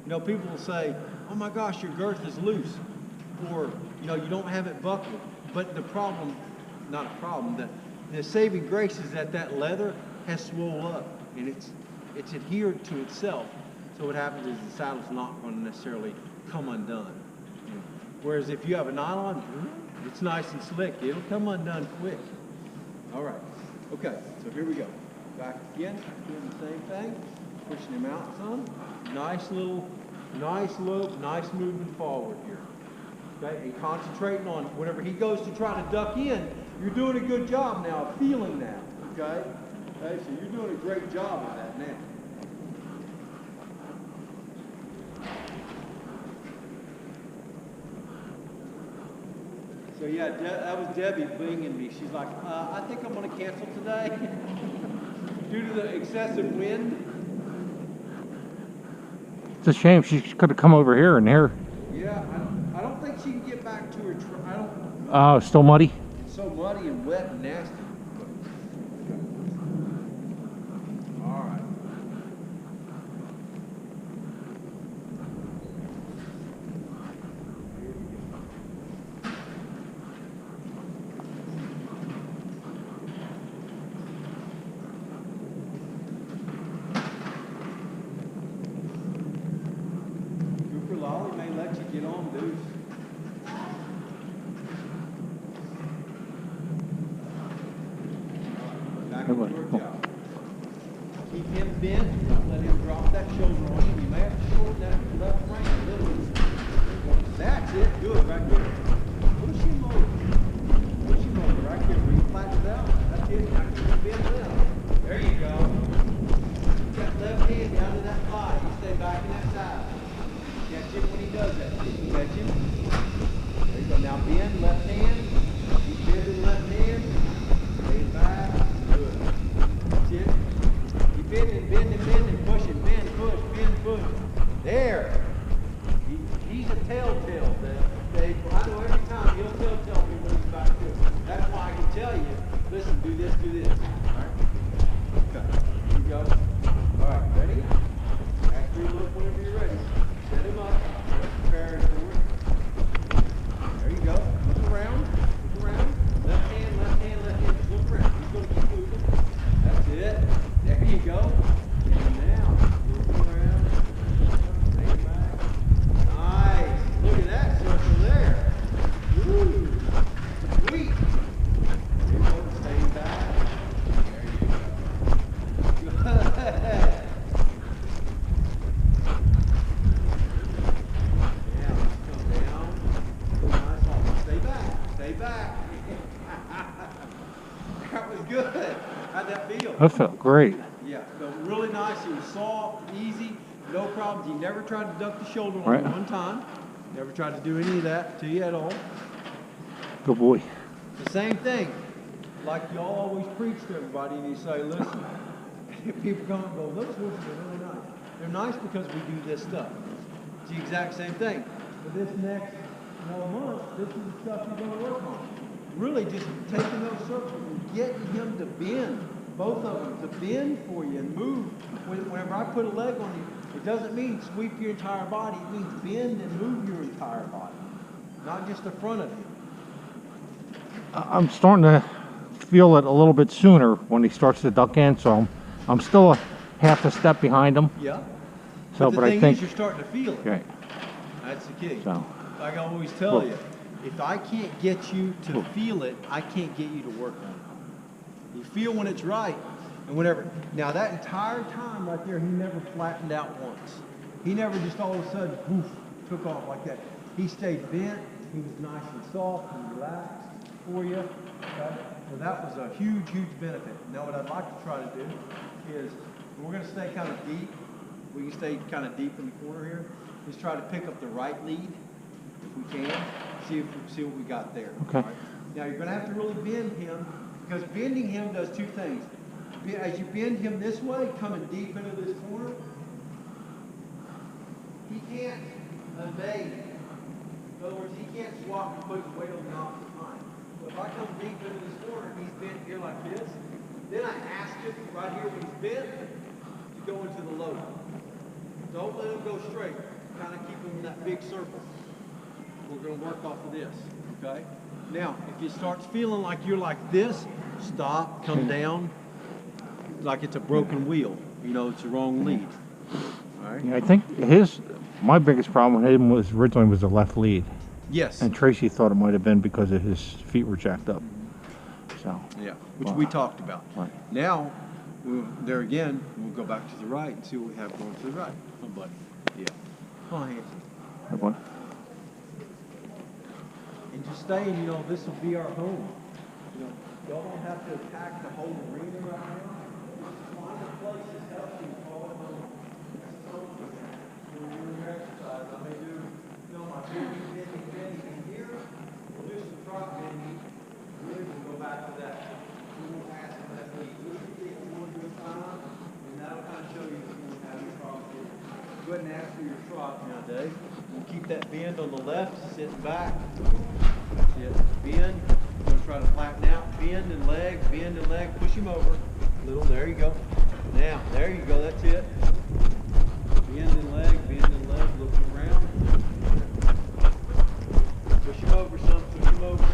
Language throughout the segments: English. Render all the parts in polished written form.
You know, people will say, oh my gosh, your girth is loose, or, you know, you don't have it buckled. But the problem, not a problem, the saving grace is that leather has swole up, and it's adhered to itself. So what happens is the saddle's not going to necessarily come undone. You know? Whereas if you have a nylon, it's nice and slick. It'll come undone quick. All right. Okay, so here we go. Back again, doing the same thing. Pushing him out some. Nice lope, nice movement forward here. Okay, and concentrating on whenever he goes to try to duck in, you're doing a good job now of feeling that. Okay? Okay, so you're doing a great job of that now. So yeah, that was Debbie binging me. She's like, I think I'm going to cancel today due to the excessive wind. It's a shame. She could have come over here and here. Yeah, I don't think she can get back to her. I don't. Oh, still muddy? It's so muddy and wet and nasty. All right. Lolly may let you get on loose. Back to your job. Keep him bent. Don't let him drop that shoulder on you. You may have to shorten that left rein a little bit. That's it. Good right there. Push him over. Push him over right there where he flattens out. That's it. Now keep him bent left. There you go. Put that left hand down to that thigh. You stay back in that side. Catch him when he does that. Catch him. There you go. Now bend left hand. Keep bending left hand. Stay back. Good. That's it. Keep bending, pushing, bend, push. There. He's a telltale. I know every time he'll tell me when he's about to do it. That's why I can tell you, listen, do this. All right? Okay. Here we go. All right, ready? After you look whenever you're ready. Set him up. Prepare forward. There you go. Look around. Left hand. Just look around. He's going to keep moving. That's it. There you go. And now, look around. Stay back. Nice. Look at that circle there. Woo. Sweet. There you go. Stay back. There you go. Good. Back. That was good. How'd that feel? That felt great. Yeah, felt really nice. It was soft, easy, no problems. He never tried to duck the shoulder on Right. one time. Never tried to do any of that to you at all. Good boy. The same thing. Like y'all always preach to everybody and you say, listen, people come and go, those horses are really nice. They're nice because we do this stuff. It's the exact same thing. For this next month, this is the stuff you're going to work on. Really just taking those circles and getting him to bend, both of them, to bend for you and move. Whenever I put a leg on you, it doesn't mean sweep your entire body. It means bend and move your entire body, not just the front of you. I'm starting to feel it a little bit sooner when he starts to duck in, so I'm still a half a step behind him. Yeah. So, but I the thing think is, you're starting to feel it. right. That's the key. So. Like I always tell you, if I can't get you to feel it, I can't get you to work on it. You feel when it's right, and whenever. Now that entire time right there, he never flattened out once. He never just all of a sudden, poof, took off like that. He stayed bent. He was nice and soft and relaxed for you. Okay? So that was a huge benefit. Now what I'd like to try to do is, we're going to stay kind of deep. We can stay kind of deep in the corner here. Just try to pick up the right lead if we can. See what we got there. Okay. Right? Now you're going to have to really bend him, because bending him does two things. As you bend him this way, coming deep into this corner, he can't evade. In other words, he can't swap and put his weight on the opposite line. So if I come deep into this corner, he's bent here like this, then I ask him right here when he's bent to go into the low. Don't let him go straight. from that big circle. We're going to work off of this, okay? Now, if it starts feeling like you're like this, stop, come down, like it's a broken wheel. You know, it's the wrong lead. All right? Yeah, I think my biggest problem with him was originally was the left lead. Yes. And Tracy thought it might have been because of his feet were jacked up. So. Yeah, which we talked about. Right. Now, there again, we'll go back to the right and see what we have going to the right. Oh, buddy. Yeah. Oh, Hanson. That one. And just staying, you know, this will be our home. You know, y'all don't have to attack the whole arena right now. Just find a place that's healthy and call it home. That's home. When you're doing your exercise, I may do, you know, my bending in here. We'll do some trot bending. Then we'll go back to that. We won't ask them that we take one at a time, and that'll kind of show you if you have your trot bending. Go ahead and ask for your trot now, Dave. We'll keep that bend on the left, sitting back. That's it. Bend. We're going to try to flatten out. Bend and leg, push him over. Little, there you go. Now, there you go, that's it. Bend and leg, looking around. Push him over some, push him over.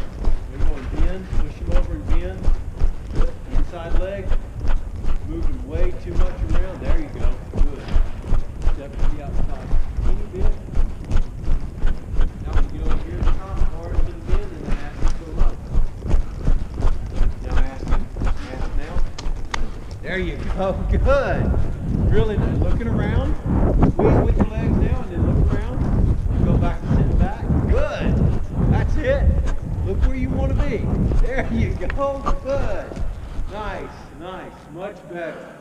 We're going bend, push him over and bend. Good. Inside leg. Moving way too much around. There you go. Good. Step to the outside. Teeny bit. Now we get over here to the top, hard to the bend, and then ask him to go up. Now ask him. Ask now. There you go. Good. Really nice. Looking around. Squeeze with your legs now, and then look around. And go back and sit back. Good. That's it. Look where you want to be. There you go. Good. Nice. Nice. Much better.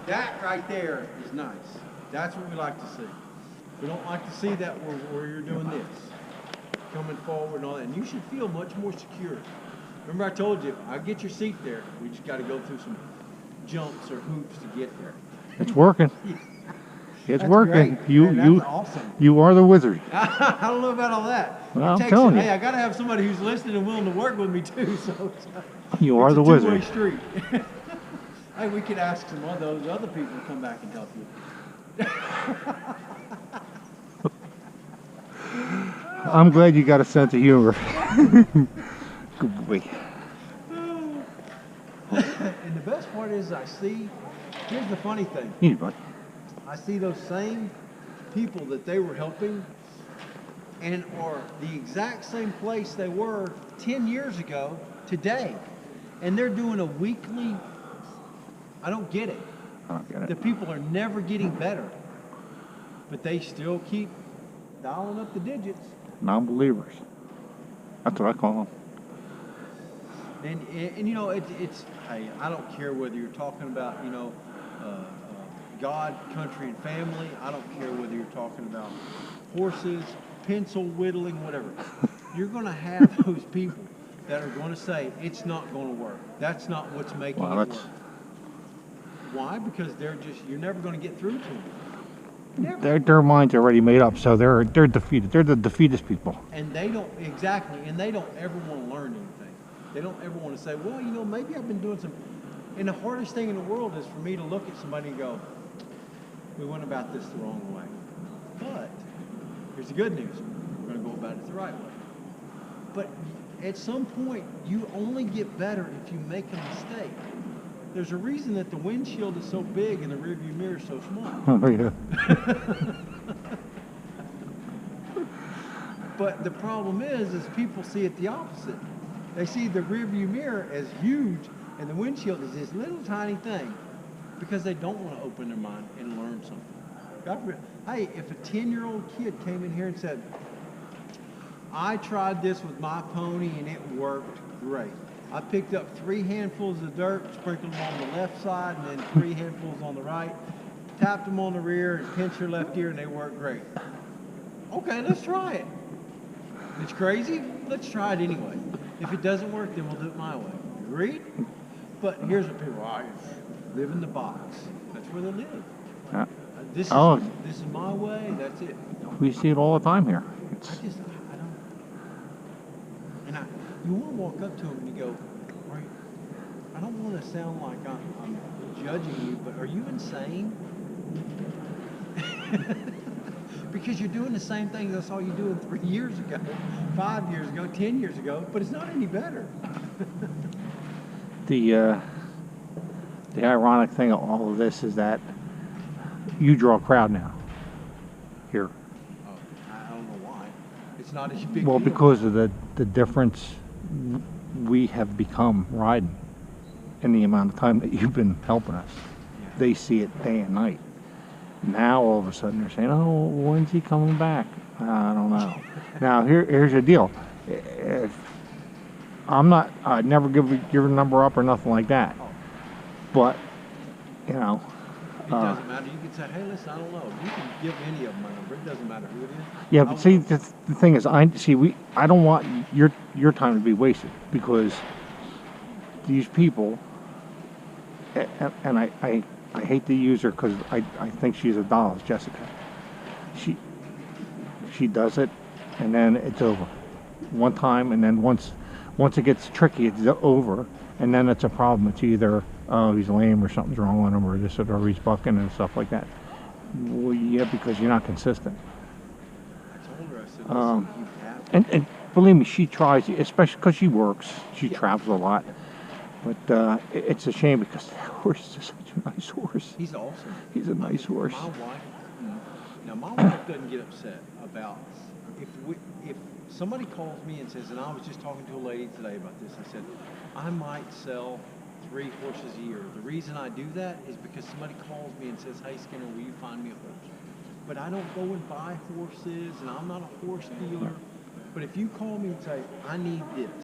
That right there is nice. That's what we like to see. We don't like to see that where you're doing this. Coming forward and all that. And you should feel much more secure. Remember I told you, I get your seat there. We just got to go through some jumps or hoops to get there. It's working. It's That's working. Great. Man, that's awesome. You are the wizard. I don't know about all that. Well, I'm telling you. Hey, I got to have somebody who's listening and willing to work with me too. So You are the it's a wizard. two-way street. Hey, we could ask some of those other people to come back and help you. I'm glad you got a sense of humor. Good boy. And the best part is here's the funny thing. Easy, buddy. I see those same people that they were helping and are the exact same place they were 10 years ago today. And they're doing a weekly, I don't get it. I don't get it. The people are never getting better, but they still keep dialing up the digits. Non-believers. That's what I call them. And you know, it's hey, I don't care whether you're talking about, you know, God, country, and family. I don't care whether you're talking about horses, pencil whittling, whatever. You're going to have those people that are going to say, it's not going to work. That's not what's making it work. Why? Because you're never going to get through to them. Never. Their mind's already made up, so they're defeated. They're the defeatist people. And they don't ever want to learn anything. They don't ever want to say, well, you know, maybe I've been doing some. And the hardest thing in the world is for me to look at somebody and go, we went about this the wrong way. But here's the good news. We're going to go about it the right way. But at some point, you only get better if you make a mistake. There's a reason that the windshield is so big and the rearview mirror is so small. Oh, yeah. But the problem is people see it the opposite. They see the rearview mirror as huge and the windshield is this little tiny thing because they don't want to open their mind and learn something. Hey, if a 10-year-old kid came in here and said, I tried this with my pony and it worked great. I picked up 3 handfuls of dirt, sprinkled them on the left side, and then 3 handfuls on the right, tapped them on the rear, and pinched your left ear, and they worked great. Okay, let's try it. It's crazy? Let's try it anyway. If it doesn't work, then we'll do it my way. Agreed? But here's what people are. Live in the box. That's where they live. This is my way, that's it. We see it all the time here. You want to walk up to them and you go, I don't want to sound like I'm judging you, but are you insane? because you're doing the same things I saw you doing 3 years ago, 5 years ago, 10 years ago, but it's not any better. The ironic thing of all of this is that you draw a crowd now here. Oh, I don't know why. It's not as big. Well, deal. because of the difference we have become riding in the amount of time that you've been helping us. Yeah. They see it day and night. Now all of a sudden they're saying, "Oh, when's he coming back?" I don't know. Now here's the deal. If I'd never give your number up or nothing like that. But you know, It doesn't matter. You can say, "Hey, listen, I don't know." You can give any of them my number. It doesn't matter who it is. yeah. But see, the thing is, I don't want your time to be wasted, because these people, and I hate to use her because I think she's a doll, Jessica. She does it, and then it's over. One time, and then once it gets tricky, it's over, and then it's a problem. It's either, oh, he's lame or something's wrong with him, or this, or he's bucking and stuff like that. Well, yeah, because you're not consistent. I told her, I said, listen, you have to. And believe me, she tries, especially because she works. She travels a lot. But it's a shame because that horse is such a nice horse. He's awesome. He's a nice horse. My wife doesn't get upset about if somebody calls me and says, and I was just talking to a lady today about this. I said, I might sell 3 horses a year. The reason I do that is because somebody calls me and says, "Hey, Skinner, will you find me a horse?" But I don't go and buy horses, and I'm not a horse dealer. But if you call me and say, "I need this,"